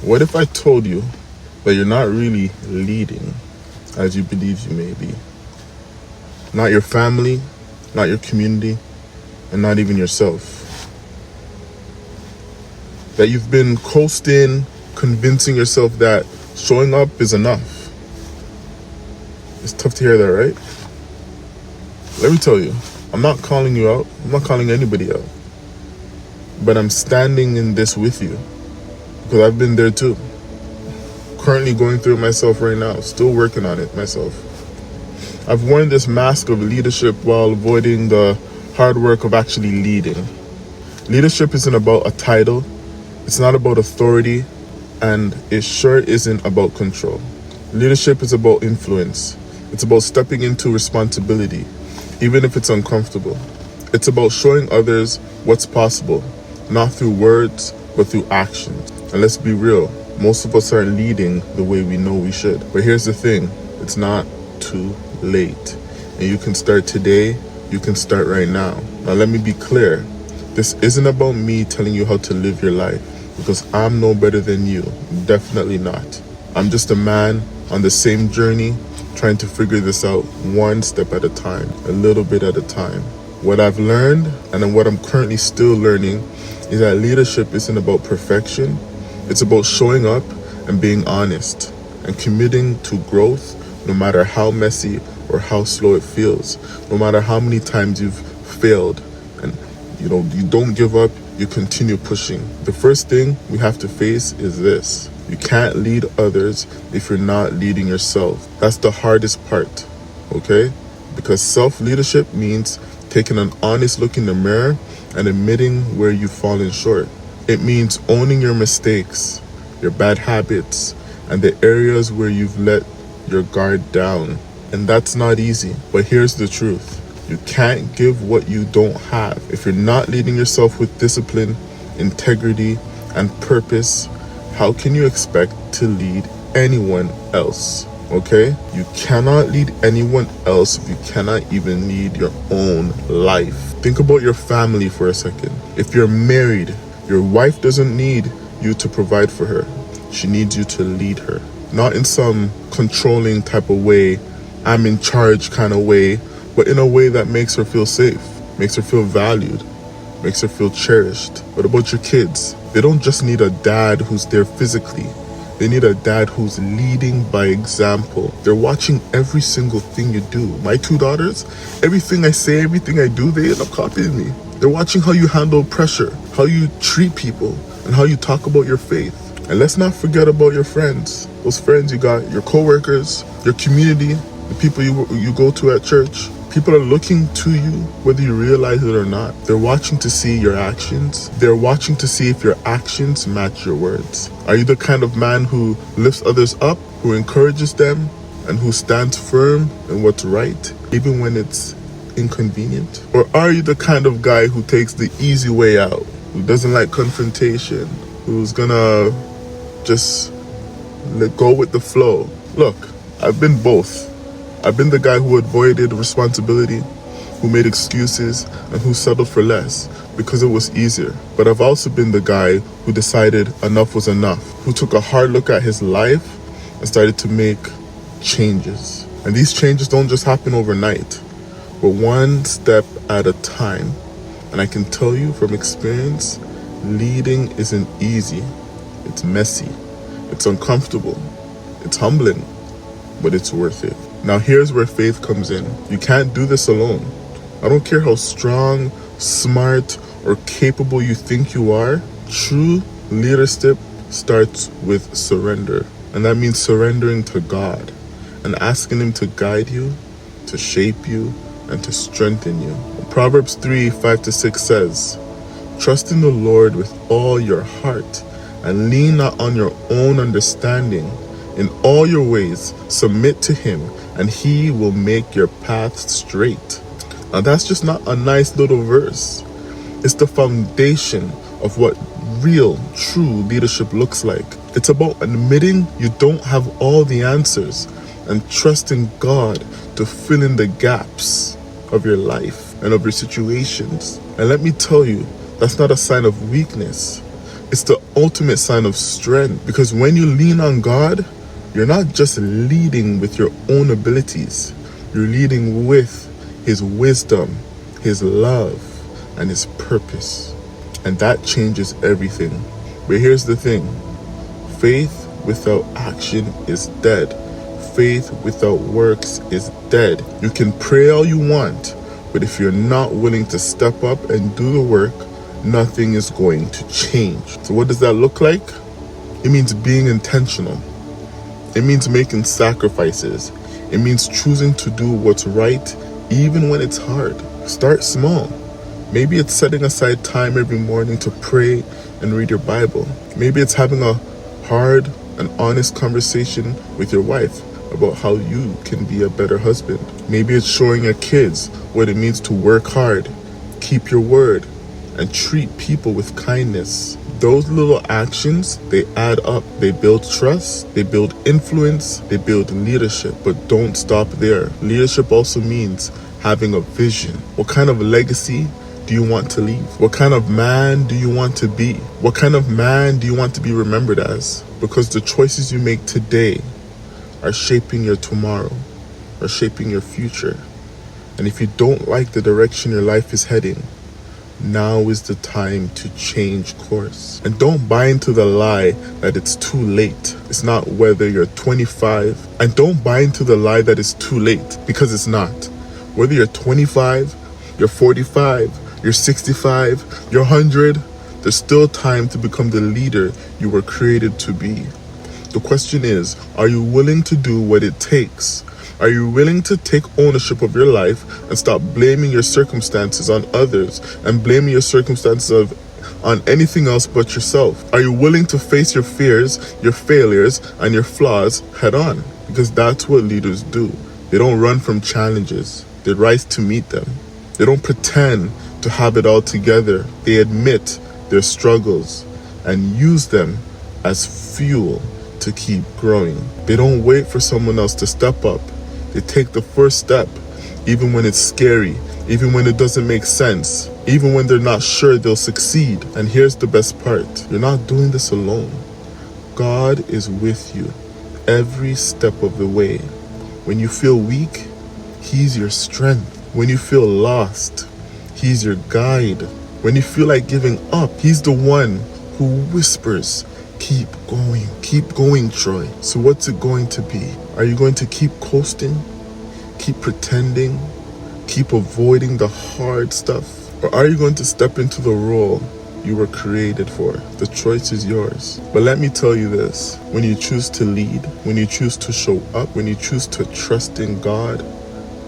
What if I told you that you're not really leading as you believe you may be? Not your family, not your community, and not even yourself. That you've been coasting, convincing yourself that showing up is enough. It's tough to hear that, right? Let me tell you, I'm not calling you out. I'm not calling anybody out. But I'm standing in this with you because I've been there too. Currently going through it myself right now, still working on it myself. I've worn this mask of leadership while avoiding the hard work of actually leading. Leadership isn't about a title, it's not about authority, and it sure isn't about control. Leadership is about influence. It's about stepping into responsibility, even if it's uncomfortable. It's about showing others what's possible, not through words, but through actions. And let's be real, most of us aren't leading the way we know we should. But here's the thing, it's not too late. And you can start today, you can start right now. Now let me be clear, this isn't about me telling you how to live your life, because I'm no better than you, definitely not. I'm just a man on the same journey, trying to figure this out one step at a time, a little bit at a time. What I've learned, and then what I'm currently still learning, is that leadership isn't about perfection. It's about showing up and being honest and committing to growth, no matter how messy or how slow it feels, no matter how many times you've failed. And you don't give up, you continue pushing. The first thing we have to face is this. You can't lead others if you're not leading yourself. That's the hardest part, okay? Because self-leadership means taking an honest look in the mirror and admitting where you've fallen short. It means owning your mistakes, your bad habits, and the areas where you've let your guard down. And that's not easy, but here's the truth. You can't give what you don't have. If you're not leading yourself with discipline, integrity, and purpose, how can you expect to lead anyone else? Okay? You cannot lead anyone else if you cannot even lead your own life. Think about your family for a second. If you're married, your wife doesn't need you to provide for her. She needs you to lead her. Not in some controlling type of way, I'm in charge kind of way, but in a way that makes her feel safe, makes her feel valued, makes her feel cherished. What about your kids? They don't just need a dad who's there physically. They need a dad who's leading by example. They're watching every single thing you do. My two daughters, everything I say, everything I do, they end up copying me. They're watching how you handle pressure, how you treat people, and how you talk about your faith. And let's not forget about your friends. Those friends you got, your coworkers, your community, the people you go to at church. People are looking to you, whether you realize it or not. They're watching to see your actions. They're watching to see if your actions match your words. Are you the kind of man who lifts others up, who encourages them, and who stands firm in what's right, even when it's inconvenient? Or are you the kind of guy who takes the easy way out, who doesn't like confrontation, who's gonna just let go with the flow? Look, I've been both. I've been the guy who avoided responsibility, who made excuses, and who settled for less because it was easier. But I've also been the guy who decided enough was enough, who took a hard look at his life and started to make changes. And these changes don't just happen overnight, but one step at a time. And I can tell you from experience, leading isn't easy. It's messy. It's uncomfortable. It's humbling, but it's worth it. Now here's where faith comes in. You can't do this alone. I don't care how strong, smart, or capable you think you are. True leadership starts with surrender. And that means surrendering to God and asking Him to guide you, to shape you, and to strengthen you. Proverbs 3:5-6 says, "Trust in the Lord with all your heart and lean not on your own understanding. In all your ways, submit to Him, and He will make your path straight." Now that's just not a nice little verse. It's the foundation of what real, true leadership looks like. It's about admitting you don't have all the answers and trusting God to fill in the gaps of your life and of your situations. And let me tell you, that's not a sign of weakness. It's the ultimate sign of strength, because when you lean on God, you're not just leading with your own abilities. You're leading with His wisdom, His love, and His purpose. And that changes everything. But here's the thing. Faith without action is dead. Faith without works is dead. You can pray all you want, but if you're not willing to step up and do the work, nothing is going to change. So what does that look like? It means being intentional. It means making sacrifices. It means choosing to do what's right even when it's hard. Start small. Maybe it's setting aside time every morning to pray and read your Bible. Maybe it's having a hard and honest conversation with your wife about how you can be a better husband. Maybe it's showing your kids what it means to work hard, keep your word, and treat people with kindness. Those little actions, they add up. They build trust, they build influence, they build leadership. But don't stop there. Leadership also means having a vision. What kind of legacy do you want to leave? What kind of man do you want to be? What kind of man do you want to be remembered as? Because the choices you make today are shaping your tomorrow, are shaping your future. And if you don't like the direction your life is heading, now is the time to change course. And don't buy into the lie that it's too late. It's not whether you're 25. And don't buy into the lie that it's too late, because it's not. Whether you're 25, you're 45, you're 65, you're 100, there's still time to become the leader you were created to be. The question is, are you willing to do what it takes? Are you willing to take ownership of your life and stop blaming your circumstances on others and blaming your circumstances on anything else but yourself? Are you willing to face your fears, your failures, and your flaws head on? Because that's what leaders do. They don't run from challenges. They rise to meet them. They don't pretend to have it all together. They admit their struggles and use them as fuel to keep growing. They don't wait for someone else to step up. They take the first step, even when it's scary, even when it doesn't make sense, even when they're not sure they'll succeed. And here's the best part. You're not doing this alone. God is with you every step of the way. When you feel weak, He's your strength. When you feel lost, He's your guide. When you feel like giving up, He's the one who whispers, keep going, Troy. So what's it going to be? Are you going to keep coasting? Keep pretending? Keep avoiding the hard stuff? Or are you going to step into the role you were created for? The choice is yours. But let me tell you this, when you choose to lead, when you choose to show up, when you choose to trust in God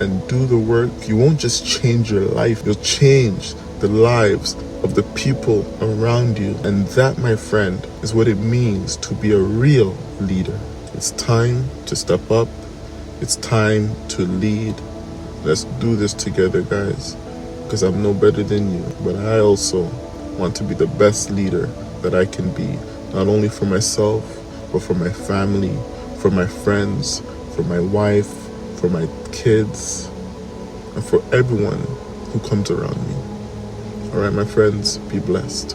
and do the work, you won't just change your life, you'll change the lives of the people around you. And that, my friend, is what it means to be a real leader. It's time to step up. It's time to lead. Let's do this together, guys, because I'm no better than you, but I also want to be the best leader that I can be, not only for myself, but for my family, for my friends, for my wife, for my kids, and for everyone who comes around me. All right, my friends, be blessed.